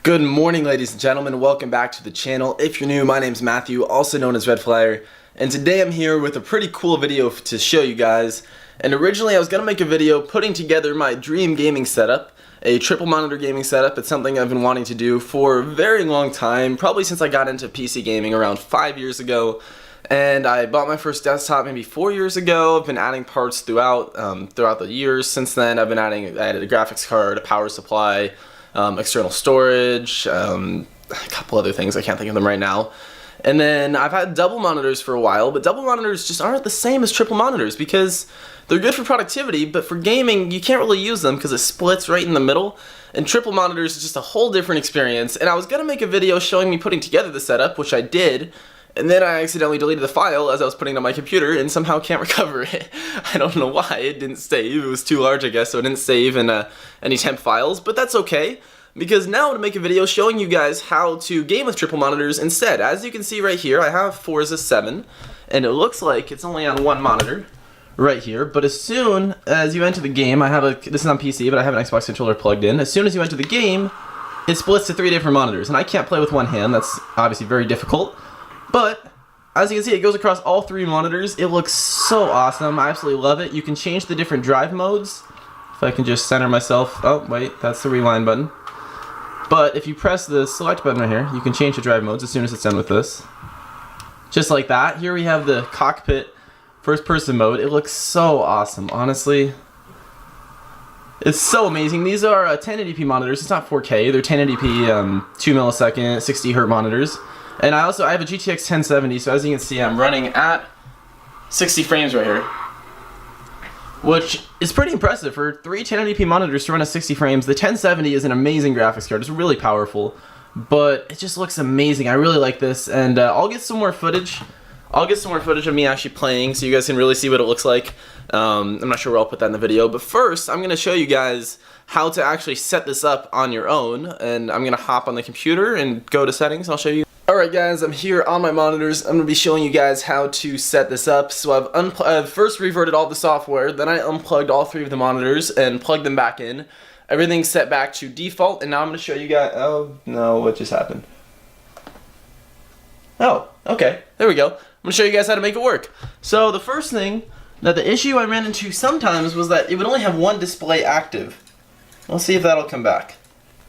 Good morning, ladies and gentlemen. Welcome back to the channel. If you're new, my name's Matthew, also known as RedFlyer, and today I'm here with a pretty cool video to show you guys. And originally I was going to make a video putting together my dream gaming setup, a triple monitor gaming setup. It's something I've been wanting to do for a very long time, probably since I got into PC gaming around 5 years ago. And I bought my first desktop maybe 4 years ago. I've been adding parts throughout the years. Since then, I added a graphics card, a power supply, external storage, a couple other things, I can't think of them right now. And then I've had double monitors for a while, but double monitors just aren't the same as triple monitors because they're good for productivity, but for gaming you can't really use them because it splits right in the middle. And triple monitors is just a whole different experience. And I was gonna make a video showing me putting together the setup, which I did, and then I accidentally deleted the file as I was putting it on my computer and somehow can't recover it. I don't know why. It didn't save. It was too large, I guess, so it didn't save in any temp files, but that's okay, because now I'm going to make a video showing you guys how to game with triple monitors instead. As you can see right here, I have Forza 7, and it looks like it's only on one monitor right here, but as soon as you enter the game, this is on PC, but I have an Xbox controller plugged in. As soon as you enter the game, it splits to 3 different monitors, and I can't play with one hand. That's obviously very difficult. But as you can see, it goes across all 3 monitors. It looks so awesome. I absolutely love it. You can change the different drive modes. If I can just center myself. Oh, wait, that's the rewind button. But if you press the select button right here, you can change the drive modes as soon as it's done with this. Just like that. Here we have the cockpit first person mode. It looks so awesome, honestly. It's so amazing. These are 1080p monitors. It's not 4K. They're 1080p 2 millisecond 60 Hz monitors. And I have a GTX 1070, so as you can see, I'm running at 60 frames right here, which is pretty impressive for 3 1080p monitors to run at 60 frames. The 1070 is an amazing graphics card. It's really powerful, but it just looks amazing. I really like this, and I'll get some more footage. Of me actually playing, so you guys can really see what it looks like. I'm not sure where I'll put that in the video, but first I'm going to show you guys how to actually set this up on your own, and I'm going to hop on the computer and go to settings, and I'll show you. Alright guys, I'm here on my monitors. I'm going to be showing you guys how to set this up. So I've first reverted all the software, then I unplugged all 3 of the monitors and plugged them back in. Everything's set back to default, and now I'm going to show you guys. Oh no, what just happened? Oh, okay, there we go. I'm going to show you guys how to make it work. So the first thing, the issue I ran into sometimes was that it would only have one display active. Let's see if that'll come back.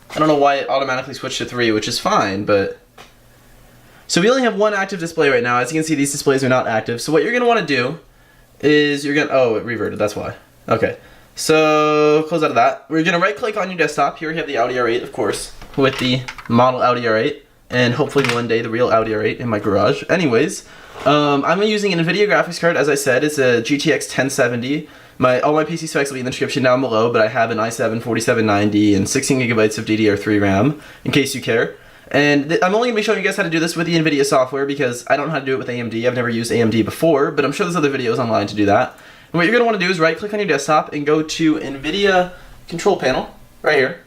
I don't know why it automatically switched to 3, which is fine, but... So we only have one active display right now. As you can see, these displays are not active. So what you're going to want to do is oh, it reverted, that's why. Okay, so close out of that. We're going to right click on your desktop. Here we have the Audi R8, of course, with the model Audi R8, and hopefully one day the real Audi R8 in my garage. Anyways, I'm using an NVIDIA graphics card. As I said, it's a GTX 1070. All my PC specs will be in the description down below, but I have an i7 4790 and 16 gigabytes of DDR3 Ram, in case you care. And I'm only going to be showing you guys how to do this with the NVIDIA software because I don't know how to do it with AMD. I've never used AMD before, but I'm sure there's other videos online to do that. And what you're going to want to do is right click on your desktop and go to NVIDIA control panel, right here.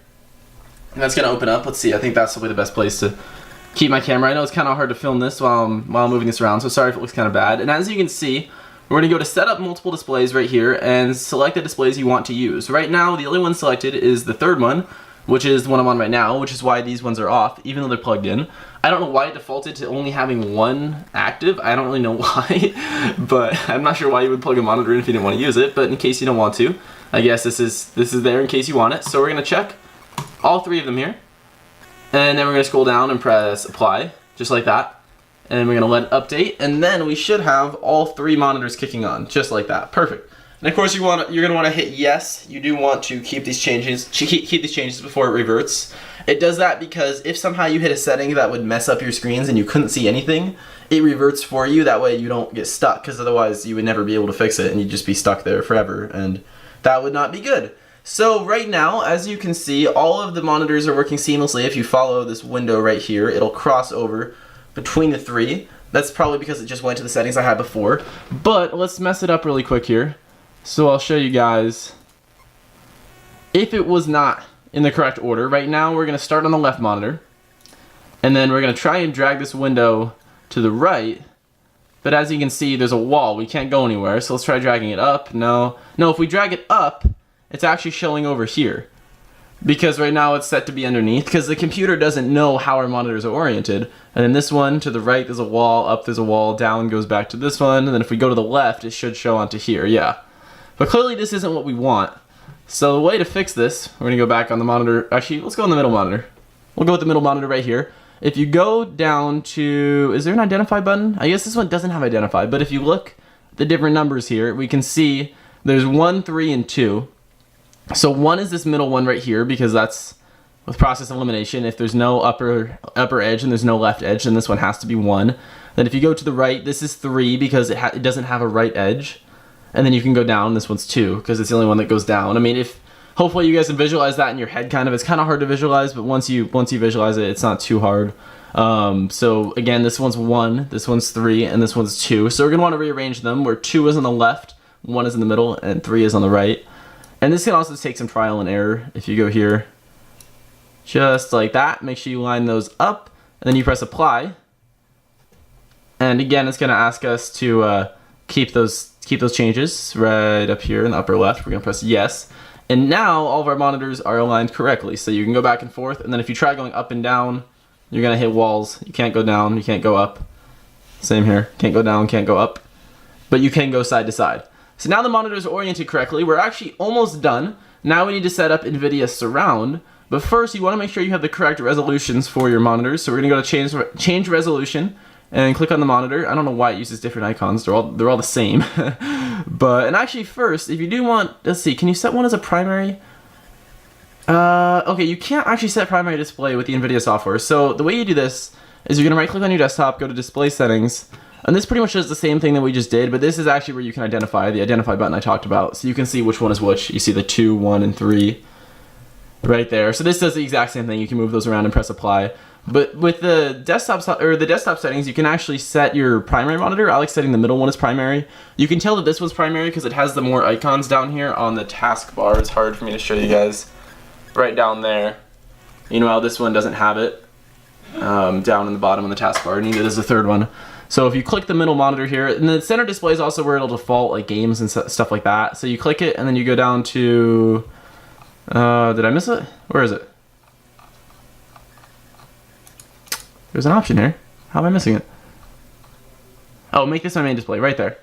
And that's going to open up. Let's see, I think that's probably the best place to keep my camera. I know it's kind of hard to film this while I'm moving this around, so sorry if it looks kind of bad. And as you can see, we're going to go to set up multiple displays right here and select the displays you want to use. Right now, the only one selected is the third one, which is the one I'm on right now, which is why these ones are off, even though they're plugged in. I don't know why it defaulted to only having one active. I don't really know why, but I'm not sure why you would plug a monitor in if you didn't want to use it, but in case you don't want to, I guess this is there in case you want it. So we're going to check all 3 of them here, and then we're going to scroll down and press apply, just like that. And we're going to let it update, and then we should have all 3 monitors kicking on, just like that. Perfect. And of course you're going to want to hit yes. You do want to keep these changes before it reverts. It does that because if somehow you hit a setting that would mess up your screens and you couldn't see anything, it reverts for you. That way you don't get stuck, because otherwise you would never be able to fix it and you'd just be stuck there forever, and that would not be good. So right now, as you can see, all of the monitors are working seamlessly. If you follow this window right here, it'll cross over between the 3. That's probably because it just went to the settings I had before. But let's mess it up really quick here. So I'll show you guys if it was not in the correct order. Right now we're going to start on the left monitor, and then we're going to try and drag this window to the right, but as you can see there's a wall. We can't go anywhere, so let's try dragging it up. No, if we drag it up, it's actually showing over here. because right now it's set to be underneath because the computer doesn't know how our monitors are oriented. And then this one to the right there's a wall, up there's a wall, down goes back to this one, and then if we go to the left it should show onto here, yeah. But clearly this isn't what we want. So the way to fix this, we're gonna go back on the monitor. Actually, let's go on the middle monitor. We'll go with the middle monitor right here. If you go down to, is there an identify button? I guess this one doesn't have identify, but if you look at the different numbers here, we can see there's 1, 3, and 2. So 1 is this middle one right here because that's with process elimination. If there's no upper edge and there's no left edge, then this one has to be 1. Then if you go to the right, this is 3 because it doesn't have a right edge. And then you can go down, this one's 2 because it's the only one that goes down. I mean, hopefully you guys can visualize that in your head kind of. It's kind of hard to visualize, but once you visualize it, it's not too hard. So again, this one's 1, this one's 3, and this one's 2. So we're gonna want to rearrange them where 2 is on the left, 1 is in the middle, and 3 is on the right. And this can also take some trial and error. If you go here, just like that, make sure you line those up, and then you press apply. And again, it's gonna ask us to keep those changes right up here in the upper left. We're gonna press yes. And now all of our monitors are aligned correctly. So you can go back and forth, and then if you try going up and down, you're gonna hit walls. You can't go down, you can't go up. Same here, can't go down, can't go up. But you can go side to side. So now the monitors are oriented correctly. We're actually almost done. Now we need to set up NVIDIA Surround. But first, you wanna make sure you have the correct resolutions for your monitors. So we're gonna go to change resolution and click on the monitor. I don't know why it uses different icons. They're all the same. And actually first, if you do want, let's see, can you set one as a primary? Okay, you can't actually set primary display with the NVIDIA software. So the way you do this is you're gonna right click on your desktop, go to display settings, and this pretty much does the same thing that we just did, but this is actually where you can identify, the identify button I talked about. So you can see which one is which. You see the 2, 1, and 3 right there. So this does the exact same thing. You can move those around and press apply. But with the desktop settings, you can actually set your primary monitor. I like setting the middle one as primary. You can tell that this one's primary because it has the more icons down here on the taskbar. It's hard for me to show you guys. Right down there. You know how this one doesn't have it down in the bottom on the taskbar, neither does the third one. So if you click the middle monitor here, and the center display is also where it'll default like games and stuff like that. So you click it and then you go down to, did I miss it? Where is it? There's an option here. How am I missing it? Oh, make this my main display, right there.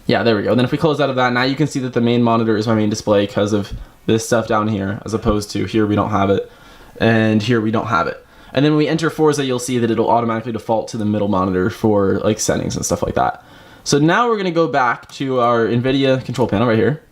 Yeah, there we go. Then if we close out of that, now you can see that the main monitor is my main display because of this stuff down here, as opposed to here we don't have it, and here we don't have it. And then when we enter Forza, you'll see that it'll automatically default to the middle monitor for like settings and stuff like that. So now we're gonna go back to our NVIDIA control panel right here.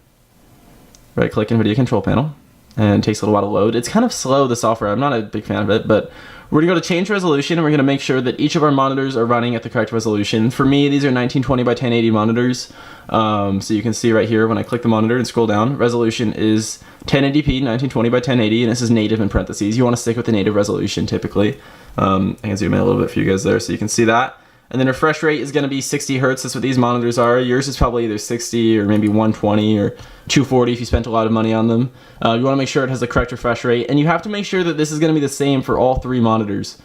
Right click NVIDIA control panel, and it takes a little while to load. It's kind of slow, the software. I'm not a big fan of it, but we're gonna go to change resolution, and we're gonna make sure that each of our monitors are running at the correct resolution. For me, these are 1920 by 1080 monitors. So you can see right here when I click the monitor and scroll down, resolution is 1080p, 1920 by 1080, and this is native in parentheses. You wanna stick with the native resolution typically. I can zoom in a little bit for you guys there so you can see that. And then refresh rate is gonna be 60 hertz. That's what these monitors are. Yours is probably either 60 or maybe 120 or 240 if you spent a lot of money on them. You wanna make sure it has the correct refresh rate, and you have to make sure that this is gonna be the same for all 3 monitors.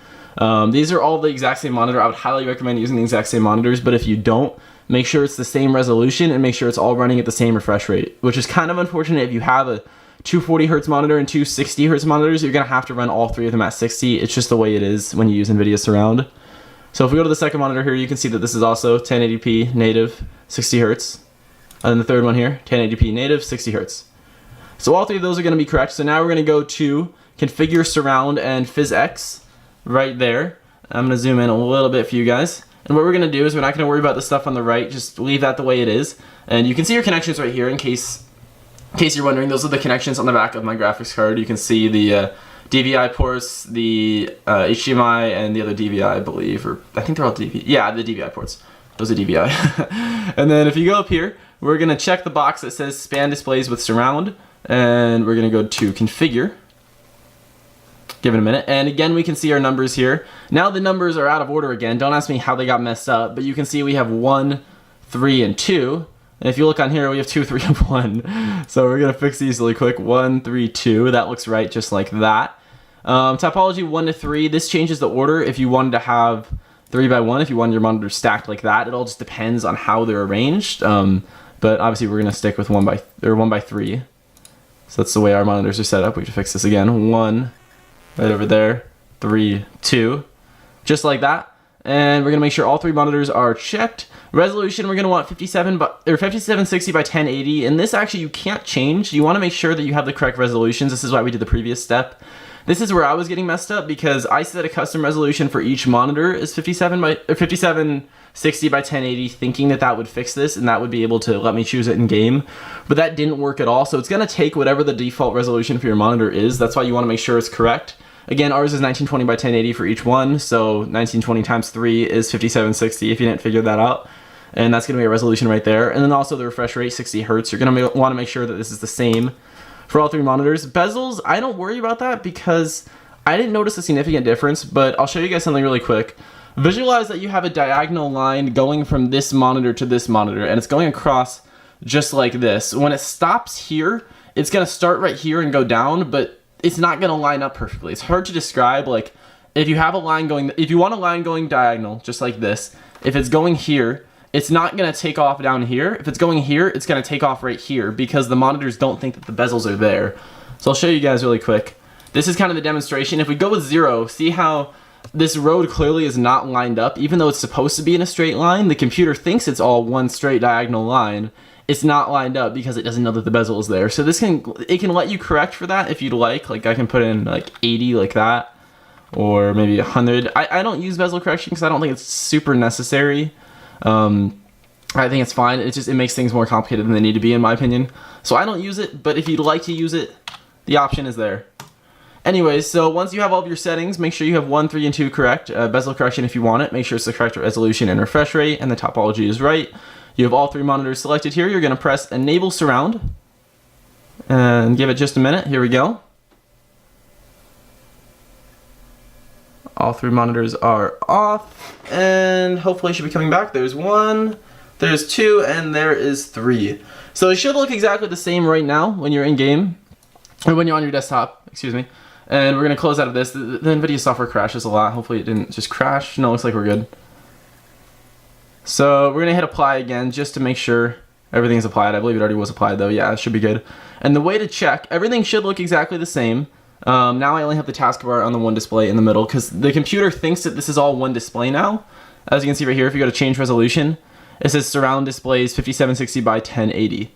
These are all the exact same monitor. I would highly recommend using the exact same monitors, but if you don't, make sure it's the same resolution and make sure it's all running at the same refresh rate, which is kind of unfortunate. If you have a 240 hertz monitor and 260 hertz monitors, you're gonna have to run all 3 of them at 60. It's just the way it is when you use NVIDIA Surround. So if we go to the second monitor here, you can see that this is also 1080p native, 60 hertz. And then the third one here, 1080p native, 60 hertz. So all 3 of those are gonna be correct. So now we're gonna go to configure surround and PhysX right there. I'm gonna zoom in a little bit for you guys. And what we're gonna do is we're not gonna worry about the stuff on the right, just leave that the way it is. And you can see your connections right here in case you're wondering. Those are the connections on the back of my graphics card. You can see the DVI ports, the HDMI, and the other DVI, I believe, or I think they're all DVI. Yeah, the DVI ports. Those are DVI. And then if you go up here, we're gonna check the box that says span displays with surround, and we're gonna go to configure. Give it a minute, and again we can see our numbers here. Now the numbers are out of order again. Don't ask me how they got messed up, but you can see we have 1, 3, and 2. And if you look on here, we have 2, 3, and 1. So we're gonna fix these really quick. 1, 3, 2. That looks right, just like that. Topology 1 to 3. This changes the order. If you wanted to have 3 by 1, if you wanted your monitor stacked like that, it all just depends on how they're arranged. But obviously we're gonna stick with 1 by 3. So that's the way our monitors are set up. We have to fix this again. 1, right over there. 3, 2, just like that. And we're gonna make sure all 3 monitors are checked. Resolution, we're gonna want 5760 by 1080, and this actually you can't change. You want to make sure that you have the correct resolutions. This is why we did the previous step. This is where I was getting messed up because I set a custom resolution for each monitor is 5760 by 1080, thinking that that would fix this and that would be able to let me choose it in game, but that didn't work at all. So it's gonna take whatever the default resolution for your monitor is. That's why you want to make sure it's correct. Again, ours is 1920 by 1080 for each one, so 1920 times 3 is 5760 if you didn't figure that out. And that's going to be a resolution right there. And then also the refresh rate, 60 Hertz. You're going to want to make sure that this is the same for all 3 monitors. Bezels, I don't worry about that because I didn't notice a significant difference, but I'll show you guys something really quick. Visualize that you have a diagonal line going from this monitor to this monitor, and it's going across just like this. When it stops here, it's going to start right here and go down, but it's not going to line up perfectly. It's hard to describe. Like if you have a line going, if you want a line going diagonal, just like this, if it's going here, it's not going to take off down here. If it's going here, it's going to take off right here because the monitors don't think that the bezels are there. So I'll show you guys really quick. This is kind of the demonstration. If we go with 0, see how this road clearly is not lined up, even though it's supposed to be in a straight line. The computer thinks it's all one straight diagonal line. It's not lined up because it doesn't know that the bezel is there. So this can let you correct for that if you'd like. Like I can put in like 80 like that, or maybe 100. I don't use bezel correction because I don't think it's super necessary. I think it's fine. It makes things more complicated than they need to be in my opinion. So I don't use it, but if you'd like to use it, the option is there. Anyways, so once you have all of your settings, make sure you have 1, 3, and 2 correct. Bezel correction if you want it. Make sure it's the correct resolution and refresh rate, and the topology is right. You have all 3 monitors selected here. You're going to press Enable Surround and give it just a minute. Here we go. All 3 monitors are off and hopefully should be coming back. There's 1, there's 2, and there is 3. So it should look exactly the same right now when you're in game, or when you're on your desktop, excuse me. And we're going to close out of this. The NVIDIA software crashes a lot. Hopefully it didn't just crash. No, it looks like we're good. So we're going to hit apply again just to make sure everything's applied. I believe it already was applied though. Yeah, it should be good. And the way to check, everything should look exactly the same. Now I only have the taskbar on the one display in the middle because the computer thinks that this is all one display now. As you can see right here, if you go to change resolution, it says surround displays 5760 by 1080.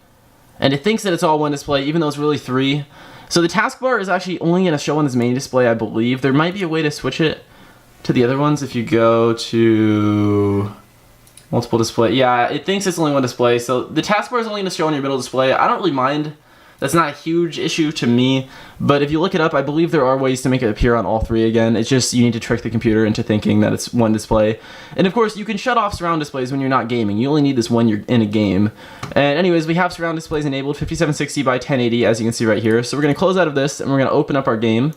And it thinks that it's all one display even though it's really 3. So the taskbar is actually only going to show on this main display, I believe. There might be a way to switch it to the other ones if you go to multiple display. Yeah, it thinks it's only one display, so the taskbar is only going to show on your middle display. I don't really mind. That's not a huge issue to me, but if you look it up, I believe there are ways to make it appear on all 3 again. It's just you need to trick the computer into thinking that it's one display. And of course, you can shut off surround displays when you're not gaming. You only need this when you're in a game. And anyways, we have surround displays enabled, 5760 by 1080, as you can see right here. So we're going to close out of this, and we're going to open up our game.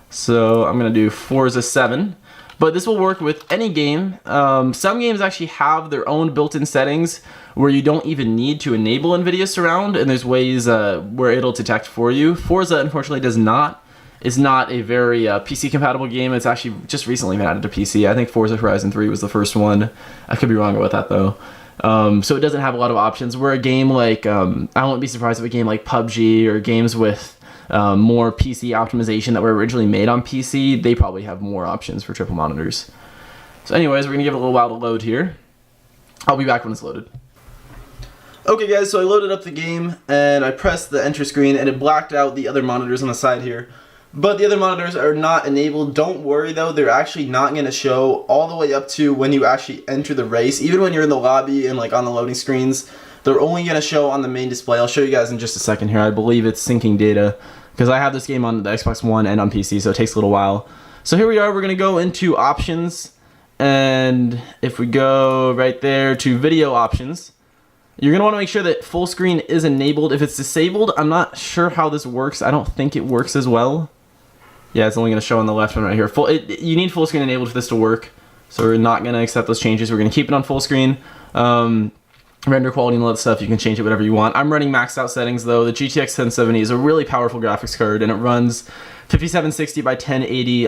So I'm going to do Forza 7. But this will work with any game. Some games actually have their own built-in settings where you don't even need to enable NVIDIA Surround, and there's ways where it'll detect for you. Forza, unfortunately, does not. It's not a very PC-compatible game. It's actually just recently been added to PC. I think Forza Horizon 3 was the first one. I could be wrong about that, though. So it doesn't have a lot of options. Where a game like, I wouldn't be surprised if a game like PUBG or games with more PC optimization that were originally made on PC, they probably have more options for triple monitors. So anyways, we're going to give it a little while to load here. I'll be back when it's loaded. Okay guys, so I loaded up the game and I pressed the enter screen and it blacked out the other monitors on the side here. But the other monitors are not enabled. Don't worry though, they're actually not going to show all the way up to when you actually enter the race. Even when you're in the lobby and like on the loading screens, they're only going to show on the main display. I'll show you guys in just a second here. I believe it's syncing data because I have this game on the Xbox One and on PC, so it takes a little while. So here we are, we're going to go into options, and if we go right there to video options, you're going to want to make sure that full screen is enabled. If it's disabled, I'm not sure how this works. I don't think it works as well. Yeah, it's only going to show on the left one right here. You need full screen enabled for this to work, so we're not going to accept those changes. We're going to keep it on full screen. Render quality and all that stuff, you can change it whatever you want. I'm running maxed out settings though. The GTX 1070 is a really powerful graphics card and it runs 5760 by 1080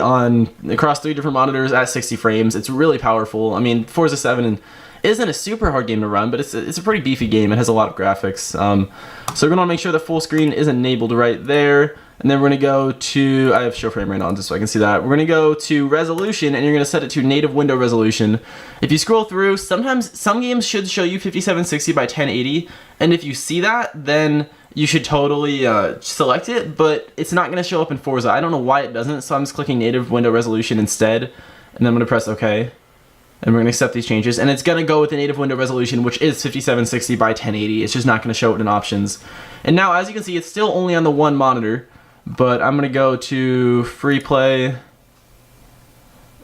across 3 different monitors at 60 frames. It's really powerful. I mean, Forza 7 isn't a super hard game to run, but it's a pretty beefy game. It has a lot of graphics. So we're going to make sure the full screen is enabled right there. And then we're going to go to, I have show frame right on just so I can see that. We're going to go to resolution, and you're going to set it to native window resolution. If you scroll through, sometimes some games should show you 5760 by 1080, and if you see that, then you should totally select it, but it's not going to show up in Forza. I don't know why it doesn't, so I'm just clicking native window resolution instead, and then I'm going to press OK. And we're going to accept these changes, and it's going to go with the native window resolution, which is 5760 by 1080. It's just not going to show it in options. And now, as you can see, it's still only on the one monitor. But I'm going to go to free play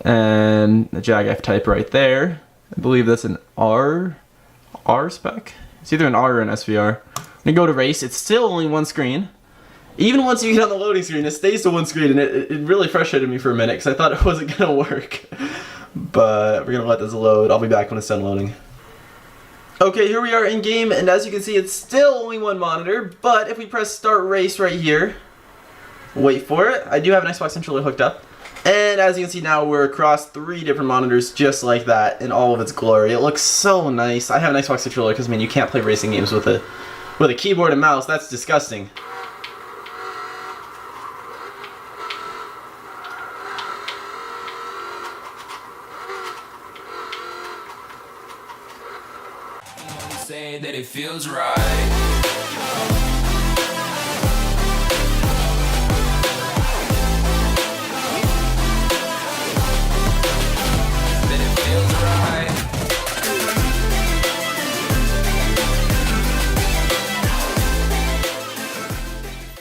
and the JAG-F type right there. I believe that's an R spec. It's either an R or an SVR. I'm going to go to race. It's still only one screen. Even once you get on the loading screen, it stays to one screen, and it really frustrated me for a minute because I thought it wasn't going to work. But we're going to let this load. I'll be back when it's done loading. Okay, here we are in game, and as you can see, it's still only one monitor, but if we press start race right here, wait for it. I do have an Xbox controller hooked up. And as you can see now, we're across 3 different monitors just like that in all of its glory. It looks so nice. I have an Xbox controller because, man, you can't play racing games with a keyboard and mouse. That's disgusting. Say that it feels right.